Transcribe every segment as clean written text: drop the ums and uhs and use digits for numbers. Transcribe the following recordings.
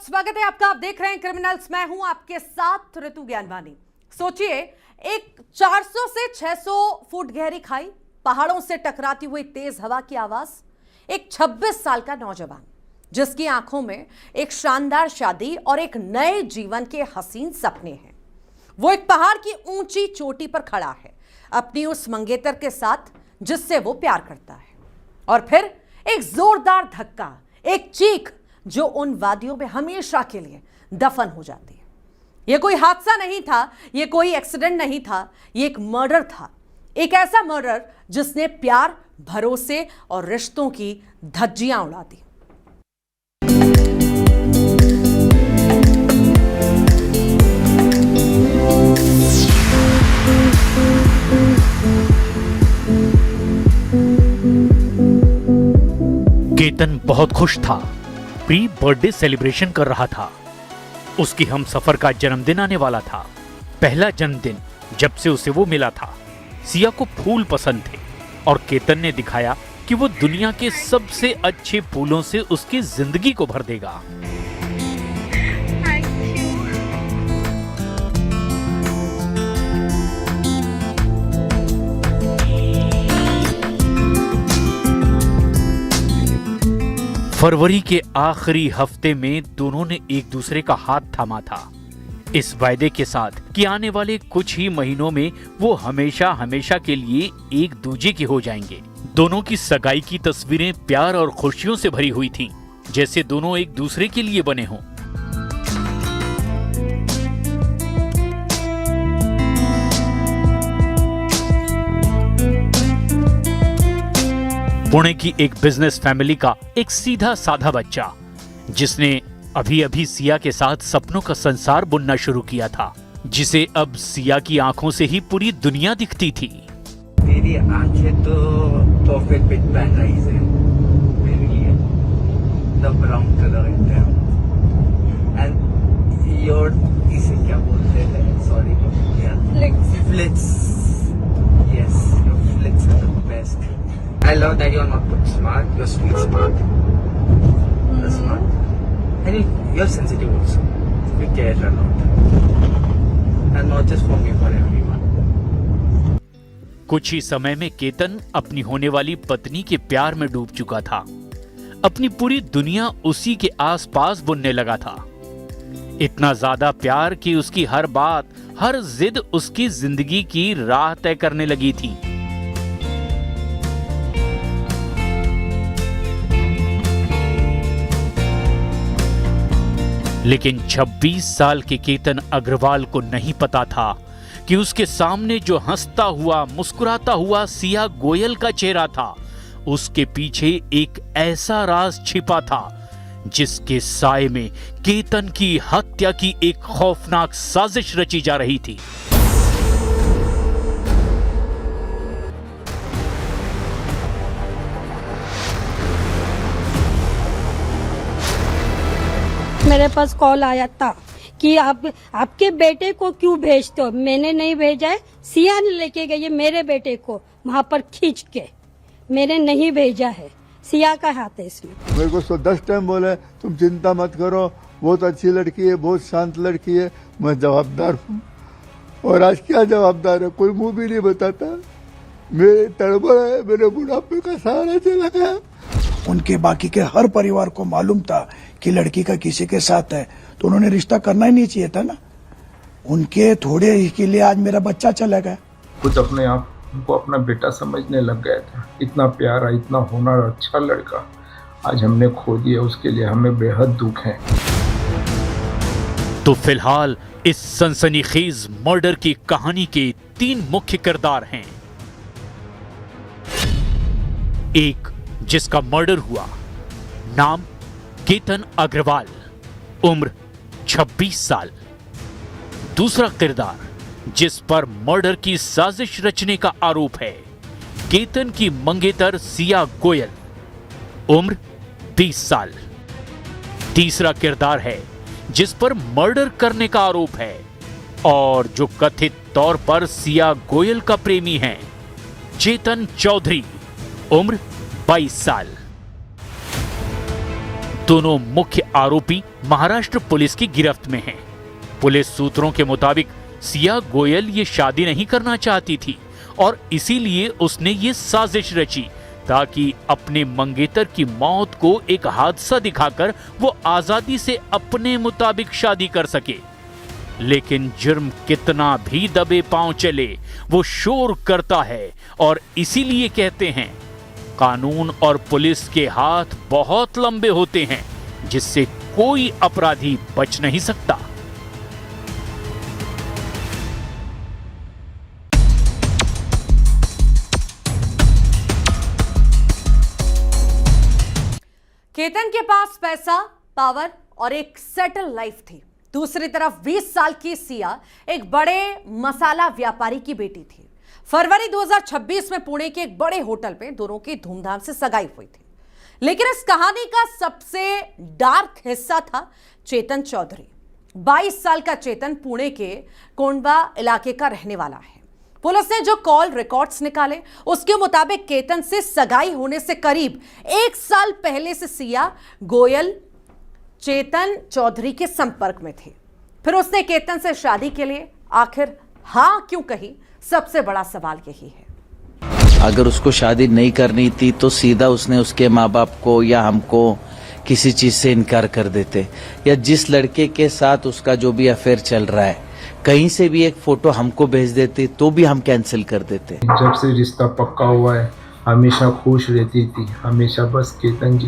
स्वागत है आपका। आप देख रहे हैं क्रिमिनल्स। मैं हूं आपके साथ ऋतु ज्ञानवानी। सोचिए, एक 400 से 600 फुट गहरी खाई, पहाड़ों से टकराती हुई तेज हवा की आवाज, एक 26 साल का नौजवान जिसकी आंखों में एक शानदार शादी और एक नए जीवन के हसीन सपने हैं। वो एक पहाड़ की ऊंची चोटी पर खड़ा है अपनी उस मंगेतर के साथ जिससे वो प्यार करता है, और फिर एक जोरदार धक्का, एक चीख जो उन वादियों में हमेशा के लिए दफन हो जाती है। यह कोई हादसा नहीं था, यह कोई एक्सीडेंट नहीं था, यह एक मर्डर था। एक ऐसा मर्डर जिसने प्यार, भरोसे और रिश्तों की धज्जियां उड़ा दी। केतन बहुत खुश था। प्री बर्थडे सेलिब्रेशन कर रहा था। उसकी हमसफर का जन्मदिन आने वाला था। पहला जन्मदिन जब से उसे वो मिला था। सिया को फूल पसंद थे और केतन ने दिखाया कि वो दुनिया के सबसे अच्छे फूलों से उसकी जिंदगी को भर देगा। फरवरी के आखिरी हफ्ते में दोनों ने एक दूसरे का हाथ थामा था, इस वायदे के साथ कि आने वाले कुछ ही महीनों में वो हमेशा हमेशा के लिए एक दूजे के हो जाएंगे। दोनों की सगाई की तस्वीरें प्यार और खुशियों से भरी हुई थीं, जैसे दोनों एक दूसरे के लिए बने हों। पुणे की एक बिजनेस फैमिली का एक सीधा साधा बच्चा, जिसने अभी अभी सिया के साथ सपनों का संसार बुनना शुरू किया था, जिसे अब सिया की आंखों से ही पूरी दुनिया दिखती थी। मेरी आंखें तो परफेक्ट पिच पैराडाइज है मेरे लिए। The brown colour and your, इसे क्या बोलते हैं, sorry flits. Yes, your flits are the best. I love that you're not too smart, you're sweet smart. You're smart. And you're sensitive also. You care a lot. And not just for me, for everyone. कुछ ही समय में केतन अपनी होने वाली पत्नी के प्यार में डूब चुका था। अपनी पूरी दुनिया उसी के आसपास बुनने लगा था। इतना ज्यादा प्यार कि उसकी हर बात, हर जिद उसकी जिंदगी की राह तय करने लगी थी। लेकिन 26 साल के केतन अग्रवाल को नहीं पता था कि उसके सामने जो हंसता हुआ, मुस्कुराता हुआ सिया गोयल का चेहरा था, उसके पीछे एक ऐसा राज छिपा था जिसके साए में केतन की हत्या की एक खौफनाक साजिश रची जा रही थी। मेरे पास कॉल आया था कि आपके बेटे को क्यों भेजते हो। मैंने नहीं भेजा है, सिया ने लेके गई है मेरे बेटे को वहाँ पर खींच के। मैंने नहीं भेजा है, सिया का हाथ है इसमें। मेरे को 10 टाइम बोले तुम चिंता मत करो, बहुत अच्छी लड़की है, बहुत शांत लड़की है। मैं जवाबदार हूँ, और आज क्या जवाबदार है, कोई मुंह भी नहीं बताता। मेरे तड़बड़ है, मेरे बुढ़ापे का सहारा चला गया। उनके बाकी के हर परिवार को मालूम था कि लड़की का किसी के साथ है, तो उन्होंने रिश्ता करना ही नहीं चाहिए था ना। उनके थोड़े ही के लिए आज मेरा बच्चा चला गया। खुद अपने आप को अपना बेटा समझने लग गया था। इतना प्यारा, इतना होनहार, अच्छा लड़का आज हमने खो दिया, उसके लिए हमें बेहद दुख है। तो फिलहाल इस सनसनीखेज मर्डर की कहानी के 3 मुख्य किरदार हैं। एक जिसका मर्डर हुआ, नाम केतन अग्रवाल, उम्र 26 साल। दूसरा किरदार जिस पर मर्डर की साजिश रचने का आरोप है, केतन की मंगेतर सिया गोयल, उम्र 20 साल। तीसरा किरदार है जिस पर मर्डर करने का आरोप है और जो कथित तौर पर सिया गोयल का प्रेमी है, चेतन चौधरी, उम्र 22 साल। दोनों मुख्य आरोपी महाराष्ट्र पुलिस की गिरफ्त में हैं। पुलिस सूत्रों के मुताबिक सिया गोयल ये शादी नहीं करना चाहती थी और इसीलिए उसने ये साजिश रची ताकि अपने मंगेतर की मौत को एक हादसा दिखाकर वो आजादी से अपने मुताबिक शादी कर सके। लेकिन जुर्म कितना भी दबे पांव चले वो शोर करता है और इसीलिए कहते हैं कानून और पुलिस के हाथ बहुत लंबे होते हैं जिससे कोई अपराधी बच नहीं सकता। केतन के पास पैसा, पावर और एक सेटल लाइफ थी। दूसरी तरफ 20 साल की सिया एक बड़े मसाला व्यापारी की बेटी थी। फरवरी 2026 में पुणे के एक बड़े होटल में दोनों की धूमधाम से सगाई हुई थी। लेकिन इस कहानी का सबसे डार्क हिस्सा था चेतन चौधरी। 22 साल का चेतन पुणे के कोंडवा इलाके का रहने वाला है। पुलिस ने जो कॉल रिकॉर्ड्स निकाले उसके मुताबिक केतन से सगाई होने से करीब 1 साल पहले से सिया गोयल चेतन चौधरी के संपर्क में थी। फिर उसने केतन से शादी के लिए आखिर हां क्यों कही, सबसे बड़ा सवाल यही है। अगर उसको शादी नहीं करनी थी तो सीधा उसने उसके माँ बाप को या हमको किसी चीज से इनकार कर देते, या जिस लड़के के साथ उसका जो भी अफेयर चल रहा है कहीं से भी एक फोटो हमको भेज देते तो भी हम कैंसिल कर देते। जब से रिश्ता पक्का हुआ है हमेशा खुश रहती थी, हमेशा बस केतन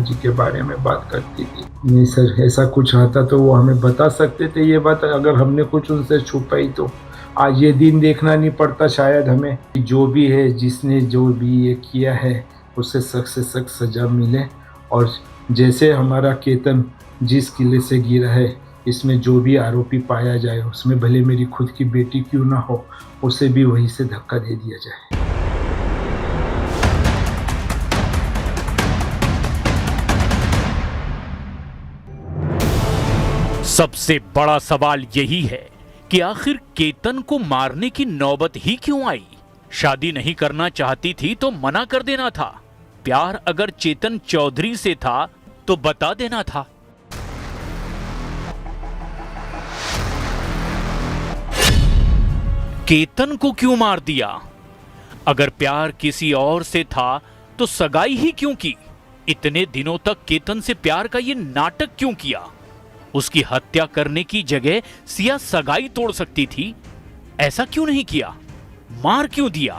जी के बारे में बात करती थी। नहीं सर, ऐसा कुछ आता तो वो हमें बता सकते थे ये बात, अगर हमने कुछ उनसे छुपाई तो आज ये दिन देखना नहीं पड़ता शायद हमें। जो भी है, जिसने जो भी ये किया है उससे सख्त से सख्त सजा मिले और जैसे हमारा केतन जिस किले से गिरा है इसमें जो भी आरोपी पाया जाए उसमें भले मेरी खुद की बेटी क्यों ना हो उसे भी वहीं से धक्का दे दिया जाए। सबसे बड़ा सवाल यही है कि आखिर केतन को मारने की नौबत ही क्यों आई? शादी नहीं करना चाहती थी तो मना कर देना था। प्यार अगर चेतन चौधरी से था तो बता देना था। केतन को क्यों मार दिया? अगर प्यार किसी और से था तो सगाई ही क्यों की? इतने दिनों तक केतन से प्यार का ये नाटक क्यों किया? उसकी हत्या करने की जगह सिया सगाई तोड़ सकती थी, ऐसा क्यों नहीं किया? मार क्यों दिया?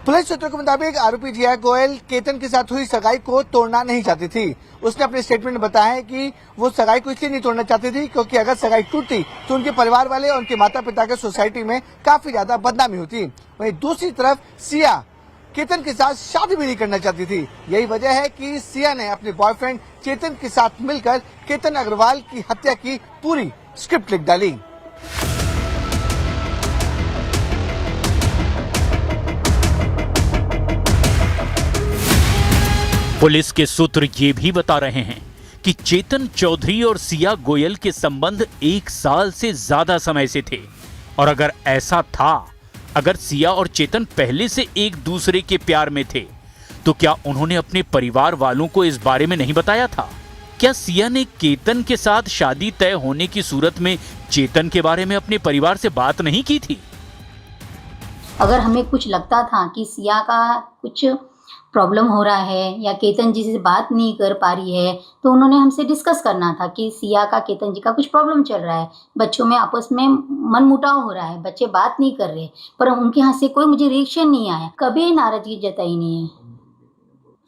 पुलिस सूत्रों के मुताबिक आरोपी जिया गोयल केतन के साथ हुई सगाई को तोड़ना नहीं चाहती थी। उसने अपने स्टेटमेंट में बताया है कि वो सगाई को इसलिए नहीं तोड़ना चाहती थी क्योंकि अगर सगाई टूटती तो उनके परिवार वाले और उनके माता पिता के सोसाइटी में काफी ज्यादा बदनामी होती। वहीं दूसरी तरफ सिया केतन के साथ शादी भी नहीं करना चाहती थी। यही वजह है कि सिया ने अपने बॉयफ्रेंड चेतन के साथ मिलकर केतन अग्रवाल की हत्या की पूरी स्क्रिप्ट लिख डाली। पुलिस के सूत्र ये भी बता रहे हैं कि चेतन चौधरी और सिया गोयल के संबंध 1 साल से ज्यादा समय से थे। और अगर ऐसा था, अगर सिया और चेतन पहले से एक दूसरे के प्यार में थे, तो क्या उन्होंने अपने परिवार वालों को इस बारे में नहीं बताया था? क्या सिया ने केतन के साथ शादी तय होने की सूरत में चेतन के बारे में अपने परिवार से बात नहीं की थी? अगर हमें कुछ लगता था कि सिया का कुछ प्रॉब्लम हो रहा है या केतन जी से बात नहीं कर पा रही है, तो उन्होंने हमसे डिस्कस करना था कि सिया का केतन जी का कुछ प्रॉब्लम चल रहा है, बच्चों में आपस में मनमुटाव हो रहा है, बच्चे बात नहीं कर रहे। पर उनके यहाँ से कोई मुझे रिएक्शन नहीं आया, कभी नाराजगी जताई नहीं है।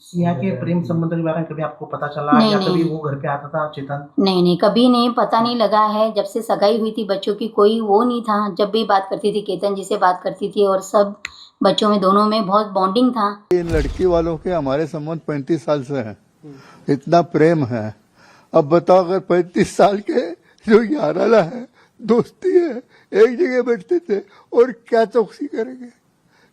सिया के प्रेम संबंध के बारे में कभी आपको पता चला? नहीं, या नहीं। कभी वो घर पे आता था चेतन? नहीं, कभी नहीं, पता नहीं लगा है। जब से सगाई हुई थी बच्चों की कोई वो नहीं था। जब भी बात करती थी केतन जी से बात करती थी और सब बच्चों में दोनों में बहुत बॉन्डिंग था। इन लड़की वालों के हमारे संबंध 35 साल से है, इतना प्रेम है। अब बताओ अगर 35 साल के जो याराला है, दोस्ती है, एक जगह बैठते थे और क्या चौकसी करेंगे?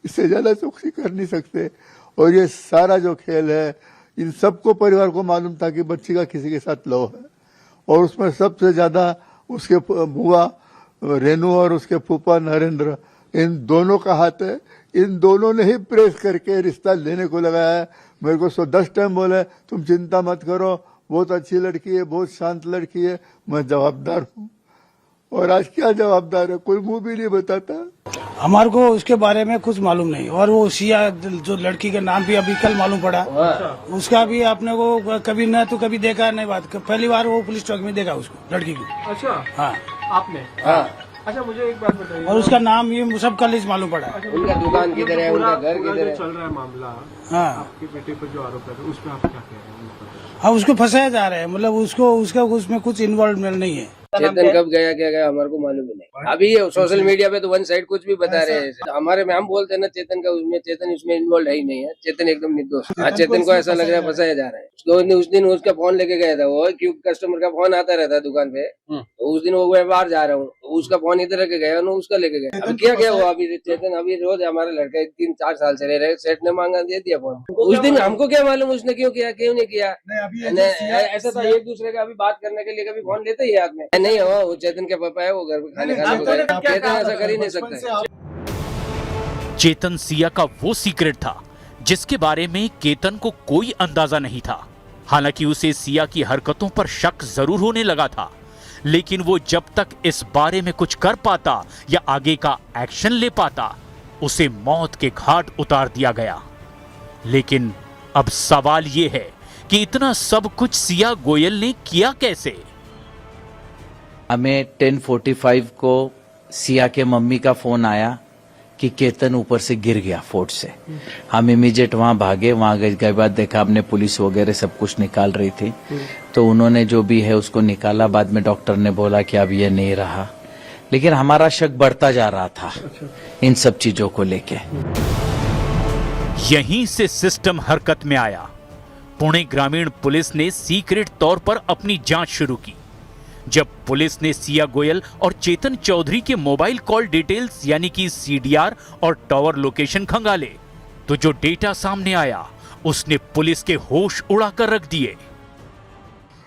इससे ज्यादा चौकसी कर नहीं सकते। और ये सारा जो खेल है, इन सबको परिवार को मालूम था कि बच्ची का किसी के साथ लव है। और उसमें सबसे ज्यादा उसके बुआ रेनू और उसके फूफा नरेंद्र, इन दोनों का हाथ है। इन दोनों ने ही प्रेस करके रिश्ता लेने को लगाया है। मेरे को 10 टाइम बोले तुम चिंता मत करो, बहुत अच्छी लड़की है, बहुत शांत लड़की है, मैं जवाबदार हूँ। और आज क्या जवाबदार है, कोई मुंह भी नहीं बताता। हमारे को उसके बारे में कुछ मालूम नहीं। और वो सिया जो लड़की का नाम भी अभी कल मालूम पड़ा, उसका भी आपने को कभी न तो कभी देखा नहीं, बात पहली बार वो पुलिस चौक में देखा उसको, लड़की को। अच्छा, हाँ आपने? हाँ। अच्छा, मुझे एक बात बताइए। और उसका नाम ये सब कल ही मालूम पड़ा। उनका दुकान किधर है, उनका घर किधर है? चल रहा है मामला, हाँ, आपके बेटे पर जो आरोप है उसमें आप क्या कह रहे हैं? हाँ, उसको फंसाया जा रहा है, मतलब उसका उसमें कुछ इन्वॉल्वमेंट नहीं है। चेतन कब गया क्या गया हमारे को मालूम ही नहीं। अभी ये सोशल मीडिया पे तो वन साइड कुछ भी बता रहे हैं। हमारे में हम बोलते हैं ना चेतन का, उसमें चेतन इसमें इन्वॉल्व है ही नहीं है। चेतन एकदम निर्दोष। हाँ, चेतन को ऐसा लग रहा है फंसाया जा रहा है। उस दिन उसका फोन लेके गया था वो, क्योंकि कस्टमर का फोन आता रहता है दुकान पे, तो उस दिन वो मैं बाहर जा रहा हूँ, उसका फोन इधर रख गया, उसका लेके गया। अब क्या क्या हुआ अभी? चेतन अभी रोज हमारे लड़का 3-4 साल से रह रहे, सेठ ने मांगा दे दिया फोन। उस दिन हमको क्या मालूम उसने क्यों किया, क्यों नहीं किया। ऐसा था एक दूसरे का अभी बात करने के लिए कभी फोन लेते ही हाथ में नहीं हो। वो चेतन के पापा है, वो घर पे खाने खाने को चेतन ऐसा कर ही नहीं सकता। चेतन सिया का वो सीक्रेट था जिसके बारे में केतन को कोई अंदाजा नहीं था। हालांकि उसे सिया की हरकतों पर शक जरूर होने लगा था, लेकिन वो जब तक इस बारे में कुछ कर पाता या आगे का एक्शन ले पाता, उसे मौत के घाट उतार दिया गया। लेकिन अब सवाल यह है कि इतना सब कुछ सिया गोयल ने किया कैसे? हमें 10:45 को सिया के मम्मी का फोन आया कि केतन ऊपर से गिर गया फोर्ट से। हम इमीडिएट वहां भागे, वहां गए के बाद देखा हमने पुलिस वगैरह सब कुछ निकाल रही थी, तो उन्होंने जो भी है उसको निकाला। बाद में डॉक्टर ने बोला कि अब ये नहीं रहा, लेकिन हमारा शक बढ़ता जा रहा था इन सब चीजों को लेके। यहीं से सिस्टम हरकत में आया। पुणे ग्रामीण पुलिस ने सीक्रेट तौर पर अपनी जांच शुरू की। जब पुलिस ने सिया गोयल और चेतन चौधरी के मोबाइल कॉल डिटेल्स यानी कि सीडीआर और टावर लोकेशन खंगाले, तो जो डेटा सामने आया उसने पुलिस के होश उड़ाकर रख दिए।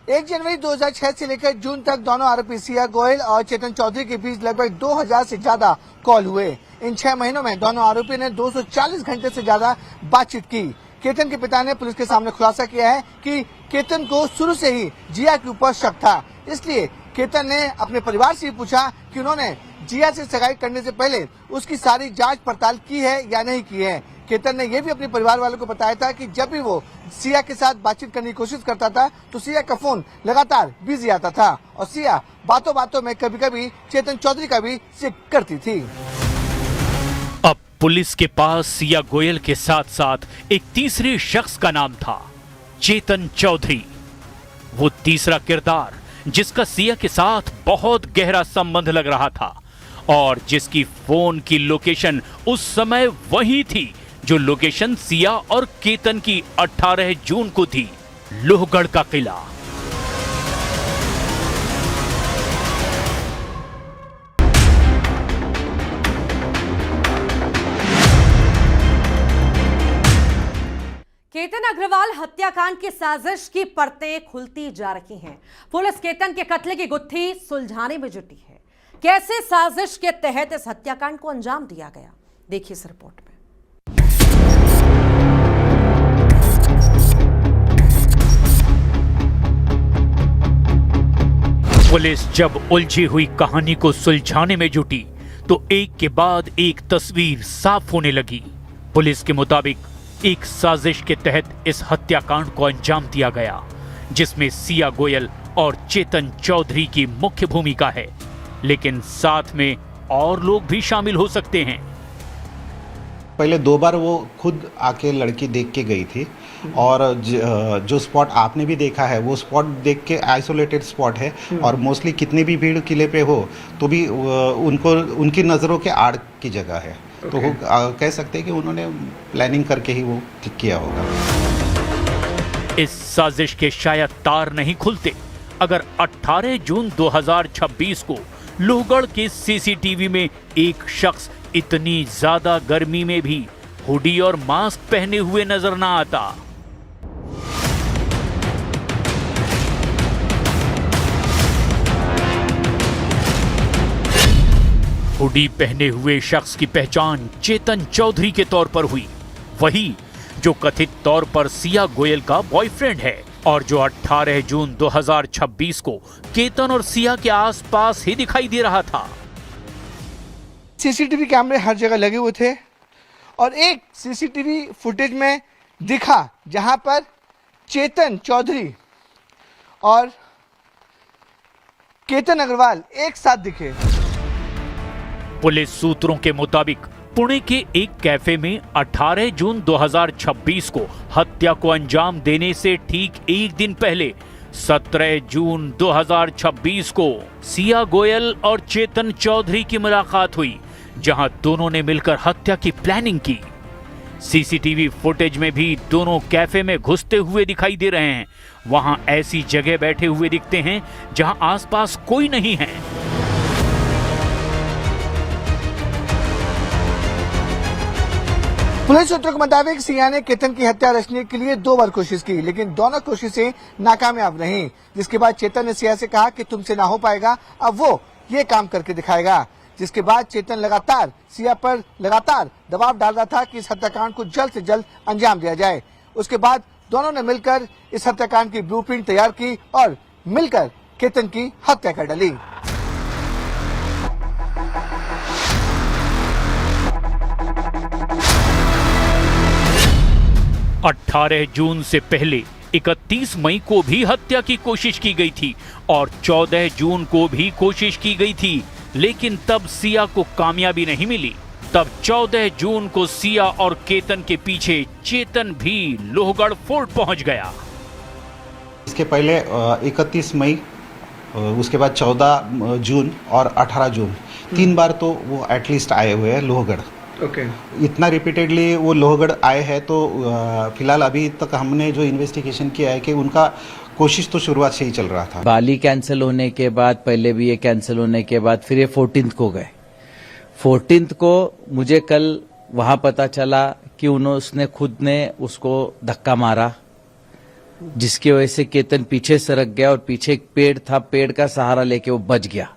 1 जनवरी 2006 से लेकर जून तक दोनों आरोपी सिया गोयल और चेतन चौधरी के बीच लगभग 2000 से ज्यादा कॉल हुए। इन 6 महीनों में दोनों आरोपी ने 240 घंटे से ज्यादा बातचीत की। केतन के पिता ने पुलिस के सामने खुलासा किया है कि केतन को शुरू से ही जिया के ऊपर शक था, इसलिए केतन ने अपने परिवार से पूछा कि उन्होंने जिया से सगाई करने से पहले उसकी सारी जांच पड़ताल की है या नहीं की है। केतन ने यह भी अपने परिवार वालों को बताया था कि जब भी वो सिया के साथ बातचीत करने की कोशिश करता था तो सिया का फोन लगातार बिजी आता था और सिया बातों बातों में कभी कभी चेतन चौधरी का भी जिक्र करती थी। अब पुलिस के पास सिया गोयल के साथ साथ एक तीसरे शख्स का नाम था, चेतन चौधरी। वो तीसरा किरदार जिसका सिया के साथ बहुत गहरा संबंध लग रहा था और जिसकी फोन की लोकेशन उस समय वही थी जो लोकेशन सिया और केतन की 18 जून को थी, लोहगढ़ का किला। केतन अग्रवाल हत्याकांड की साजिश की परतें खुलती जा रही हैं। पुलिस केतन के कत्ल की गुत्थी सुलझाने में जुटी है। कैसे साजिश के तहत इस हत्याकांड को अंजाम दिया गया, देखिए इस रिपोर्ट में। पुलिस जब उलझी हुई कहानी को सुलझाने में जुटी तो एक के बाद एक तस्वीर साफ होने लगी। पुलिस के मुताबिक एक साजिश के तहत इस हत्याकांड को अंजाम दिया गया, जिसमें सिया गोयल और चेतन चौधरी की मुख्य भूमिका है, लेकिन साथ में और लोग भी शामिल हो सकते हैं। पहले 2 बार वो खुद आके लड़की देख के गई थी और जो स्पॉट आपने भी देखा है वो स्पॉट देख के आइसोलेटेड स्पॉट है और मोस्टली कितनी भी भीड़ किले पे हो तो भी उनको उनकी नज़रों के आड़ की जगह है। तो वो कह सकते हैं कि उन्होंने प्लानिंग करके ही वो ठीक किया होगा। इस साजिश के शायद तार नहीं खुलते अगर 18 जून 2026 को लोहगढ़ के सीसीटीवी में एक शख्स इतनी ज्यादा गर्मी में भी हुडी और मास्क पहने हुए नजर ना आता। हुडी पहने हुए शख्स की पहचान चेतन चौधरी के तौर पर हुई, वही जो कथित तौर पर सिया गोयल का बॉयफ्रेंड है। और जो 18 जून 2026 को केतन और सिया के आसपास ही दिखाई दे रहा था। सीसीटीवी कैमरे हर जगह लगे हुए थे और एक सीसीटीवी फुटेज में दिखा जहां पर चेतन चौधरी और केतन अग्रवाल एक साथ दिखे। पुलिस सूत्रों के मुताबिक पुणे के एक कैफे में 18 जून 2026 को हत्या को अंजाम देने से ठीक एक दिन पहले 17 जून 2026 को सिया गोयल और चेतन चौधरी की मुलाकात हुई, जहां दोनों ने मिलकर हत्या की प्लानिंग की। सीसीटीवी फुटेज में भी दोनों कैफे में घुसते हुए दिखाई दे रहे हैं। वहां ऐसी जगह बैठे हुए दिखते हैं जहां आसपास कोई नहीं है। पुलिस सूत्रों के मुताबिक सिया ने केतन की हत्या रचने के लिए 2 बार कोशिश की, लेकिन दोनों कोशिशें नाकामयाब रहीं। जिसके बाद चेतन ने सिया से कहा कि तुमसे ना हो पाएगा, अब वो ये काम करके दिखाएगा। जिसके बाद चेतन लगातार सिया पर दबाव डाल रहा था कि इस हत्याकांड को जल्द से जल्द अंजाम दिया जाए। उसके बाद दोनों ने मिलकर इस हत्याकांड की ब्लूप्रिंट तैयार की और मिलकर केतन की हत्या कर डाली। अठारह जून से पहले 31 मई को भी हत्या की कोशिश की गई थी और 14 जून को भी कोशिश की गई थी, लेकिन तब सिया को कामयाबी नहीं मिली। तब 14 जून को सिया और केतन के पीछे चेतन भी लोहगढ़ फोर्ट पहुंच गया। इसके पहले 31 मई, उसके बाद 14 जून और 18 जून 3 बार तो वो एटलीस्ट आए हुए हैं लोहगढ़। ओके। इतना रिपीटेडली वो लोहगढ़ आए हैं तो फिलहाल अभी तक हमने जो इन्वेस्टिगेशन किया है कि उनका कोशिश तो शुरुआत से ही चल रहा था। बाली कैंसिल होने के बाद, पहले भी ये कैंसिल होने के बाद फिर ये 14th को गए। 14th को मुझे कल वहां पता चला कि उसने खुद ने उसको धक्का मारा, जिसकी वजह से केतन पीछे सरक गया और पीछे एक पेड़ था, पेड़ का सहारा लेके वो बच गया।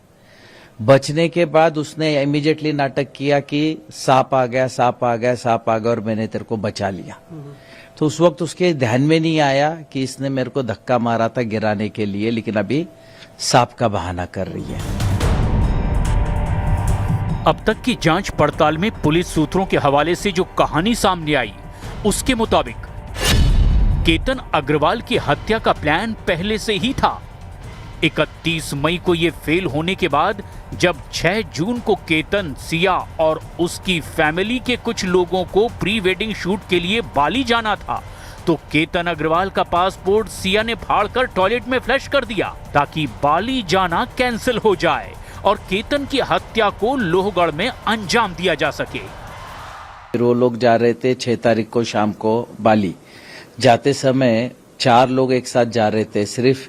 बचने के बाद उसने इमीडिएटली नाटक किया कि सांप आ गया, सांप आ गया, सांप आ गया और मैंने तेरे को बचा लिया। तो उस वक्त उसके ध्यान में नहीं आया कि इसने मेरे को धक्का मारा था गिराने के लिए, लेकिन अभी सांप का बहाना कर रही है। अब तक की जांच पड़ताल में पुलिस सूत्रों के हवाले से जो कहानी सामने आई, उसके मुताबिक केतन अग्रवाल की हत्या का प्लान पहले से ही था। 31 मई को यह फेल होने के बाद जब 6 जून को केतन, सिया और उसकी फैमिली के कुछ लोगों को प्री वेडिंग शूट के लिए बाली जाना था, तो केतन अग्रवाल का पासपोर्ट सिया ने फाड़कर टॉयलेट में फ्लश कर दिया ताकि बाली जाना कैंसिल हो जाए और केतन की हत्या को लोहगढ़ में अंजाम दिया जा सके। फिर वो लोग जा रहे थे 6 तारीख को शाम को बाली। जाते समय 4 लोग एक साथ जा रहे थे, सिर्फ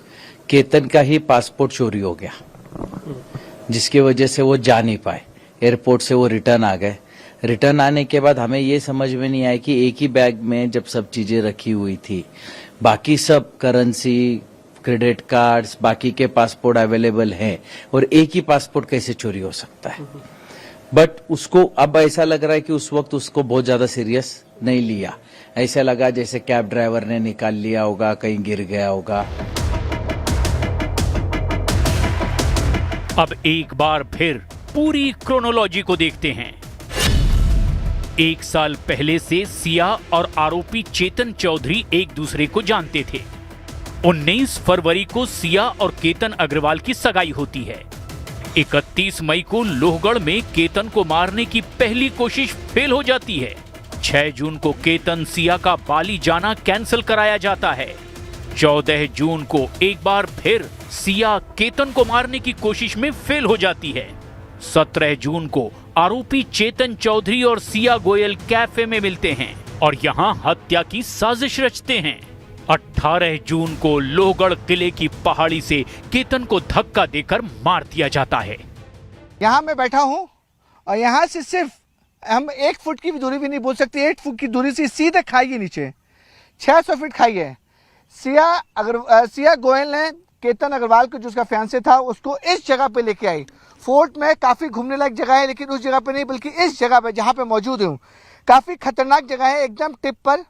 केतन का ही पासपोर्ट चोरी हो गया, जिसकी वजह से वो जा नहीं पाए। एयरपोर्ट से वो रिटर्न आ गए। रिटर्न आने के बाद हमें ये समझ में नहीं आया कि एक ही बैग में जब सब चीजें रखी हुई थी, बाकी सब करेंसी, क्रेडिट कार्ड्स, बाकी के पासपोर्ट अवेलेबल हैं और एक ही पासपोर्ट कैसे चोरी हो सकता है। बट उसको अब ऐसा लग रहा है कि उस वक्त उसको बहुत ज्यादा सीरियस नहीं लिया। ऐसा लगा जैसे कैब ड्राइवर ने निकाल लिया होगा, कहीं गिर गया होगा। अब एक बार फिर पूरी क्रोनोलॉजी को देखते हैं। 1 साल पहले से सिया और आरोपी चेतन चौधरी एक दूसरे को जानते थे। 19 फरवरी को सिया और केतन अग्रवाल की सगाई होती है। 31 मई को लोहगढ़ में केतन को मारने की पहली कोशिश फेल हो जाती है। 6 जून को केतन, सिया का बाली जाना कैंसिल कराया जाता है। 14 जून को एक बार फिर सिया केतन को मारने की कोशिश में फेल हो जाती है। 17 जून को आरोपी चेतन चौधरी और सिया गोयल कैफे में मिलते हैं और यहां हत्या की साजिश रचते हैं। 18 जून को लोहगढ़ किले की पहाड़ी से केतन को धक्का देकर मार दिया जाता है। यहाँ मैं बैठा हूँ और यहाँ से सिर्फ हम 1 फुट की भी दूरी भी नहीं बोल सकते, 8 फुट की दूरी से सीधे खाई है, नीचे 600 फीट खाई है। सिया गोयल ने केतन अग्रवाल को, जो उसका फियांसे था, उसको इस जगह पे लेके आई। फोर्ट में काफी घूमने लायक जगह है, लेकिन उस जगह पे नहीं बल्कि इस जगह पे जहाँ पे मौजूद हूँ, काफी खतरनाक जगह है, एकदम टिप पर।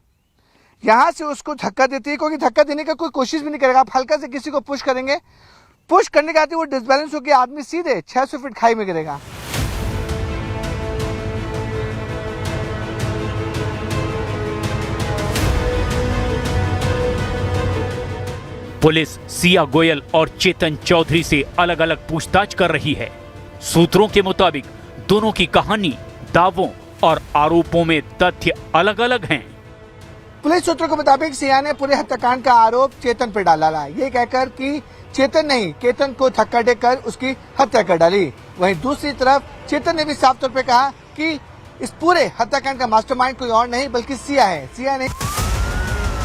यहाँ से उसको धक्का देती है, क्योंकि धक्का देने का कोई कोशिश भी नहीं करेगा। आप हल्का से किसी को पुश करेंगे, पुश करने के आते वो डिसबैलेंस होकर आदमी सीधे 600 फीट खाई में गिरेगा। पुलिस सिया गोयल और चेतन चौधरी से अलग अलग पूछताछ कर रही है। सूत्रों के मुताबिक दोनों की कहानी, दावों और आरोपों में तथ्य अलग अलग हैं। पुलिस सूत्रों के मुताबिक सिया ने पूरे हत्याकांड का आरोप चेतन पर डाला, ये कहकर कि चेतन नहीं, केतन को धक्का देकर उसकी हत्या कर डाली। वहीं दूसरी तरफ चेतन ने भी साफ तौर पे कहा कि इस पूरे हत्याकांड का मास्टरमाइंड कोई और नहीं बल्कि सिया है। सिया ने